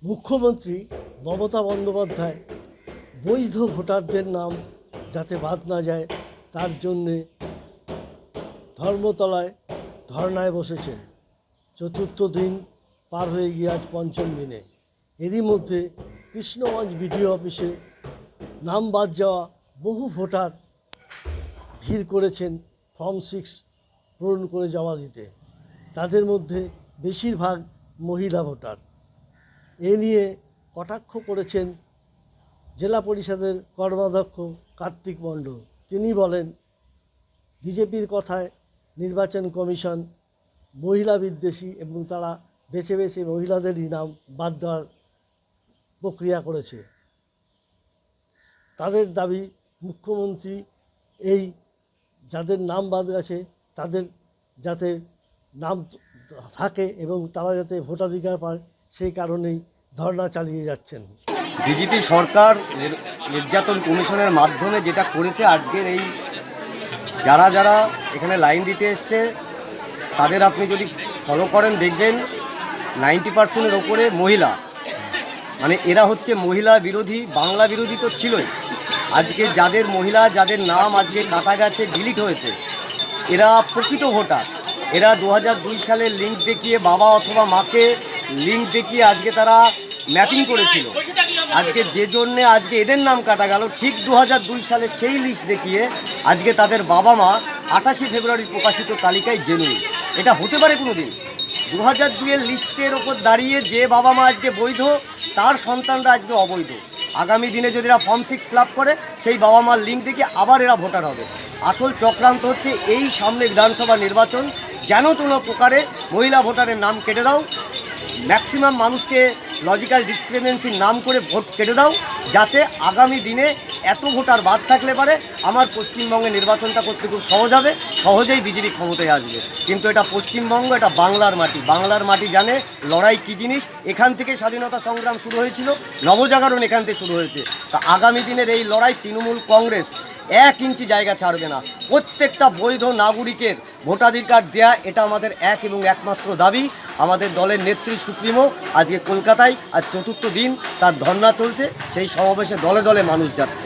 মুখ্যমন্ত্রী মমতা বন্দ্যোপাধ্যায় বৈধ ভোটারদের নাম যাতে বাদ না যায় তার জন্যে ধর্মতলায় ধর্নায় বসেছেন। চতুর্থ দিন পার হয়ে গিয়ে আজ পঞ্চম দিনে। এরই মধ্যে কৃষ্ণগঞ্জ বিডিও অফিসে নাম বাদ যাওয়া বহু ভোটার ভিড় করেছেন ফর্ম 6 পূরণ করে জমা দিতে। তাদের মধ্যে বেশিরভাগ মহিলা ভোটার। এ নিয়ে কটাক্ষ করেছেন জেলা পরিষদের কর্মাধ্যক্ষ কার্তিক মণ্ডল। তিনি বলেন, বিজেপির কথায় নির্বাচন কমিশন মহিলা বিদ্বেষী এবং তারা বেছে বেছে মহিলাদেরই নাম বাদ দেওয়ার প্রক্রিয়া করেছে। তাদের দাবি, মুখ্যমন্ত্রী এই যাদের নাম বাদ গেছে তাদের যাতে নাম থাকে এবং তারা যাতে ভোটাধিকার পায়, সেই কারণেই ধর্না চালিয়ে যাচ্ছেন। বিজেপি সরকার নির্যাতন কমিশনের মাধ্যমে যেটা করেছে, আজকের এই যারা যারা এখানে লাইন দিতে এসছে তাদের আপনি যদি ফলো করেন দেখবেন 90%-এর ওপরে মহিলা। মানে এরা হচ্ছে মহিলা বিরোধী, বাংলা বিরোধী তো ছিলই। আজকে যাদের মহিলা যাদের নাম আজকে কাটা গেছে, ডিলিট হয়েছে, এরা প্রকৃত ভোটার। এরা 2002 সালের লিঙ্ক দেখিয়ে বাবা অথবা মাকে লিঙ্ক দেখিয়ে আজকে তারা ম্যাপিং করেছিল। আজকে যে জন্যে আজকে এদের নাম কাটা গেল, ঠিক 2002 সালে সেই লিস্ট দেখিয়ে আজকে তাদের বাবা মা 28 ফেব্রুয়ারি প্রকাশিত তালিকায় জেনুইন। এটা হতে পারে কোনো দিন? 2002-এর লিস্টের ওপর দাঁড়িয়ে যে বাবা মা আজকে বৈধ, তার সন্তানরা আজকে অবৈধ। আগামী দিনে যদি এরা ফর্ম 6 ফিল আপ করে, সেই বাবা মার লিঙ্ক দেখে আবার এরা ভোটার হবে। আসল চক্রান্ত হচ্ছে এই সামনে বিধানসভা নির্বাচন, যেন কোনো প্রকারে মহিলা ভোটারের নাম কেটে দাও, ম্যাক্সিমাম মানুষকে লজিক্যাল ডিসক্রিমিনেন্সির নাম করে ভোট কেটে দাও, যাতে আগামী দিনে এত ভোটার বাদ থাকলে পারে আমার পশ্চিমবঙ্গে নির্বাচনটা করতে খুব সহজ হবে, সহজেই বিজেপি ক্ষমতায় আসবে। কিন্তু এটা পশ্চিমবঙ্গ, এটা বাংলার মাটি। বাংলার মাটি জানে লড়াই কী জিনিস। এখান থেকে স্বাধীনতা সংগ্রাম শুরু হয়েছিল, নবজাগরণ এখান থেকে শুরু হয়েছে। তা আগামী দিনের এই লড়াই তৃণমূল কংগ্রেস 1 ইঞ্চি জায়গা ছাড়বে না। প্রত্যেকটা বৈধ নাগরিকের ভোটাধিকার দেয়া, এটা আমাদের এক এবং একমাত্র দাবি। আমাদের দলের নেত্রী সুপ্রিমো আজকে কলকাতায় আজ চতুর্থ দিন তার ধর্না চলছে, সেই সমাবেশে দলে দলে মানুষ যাচ্ছে।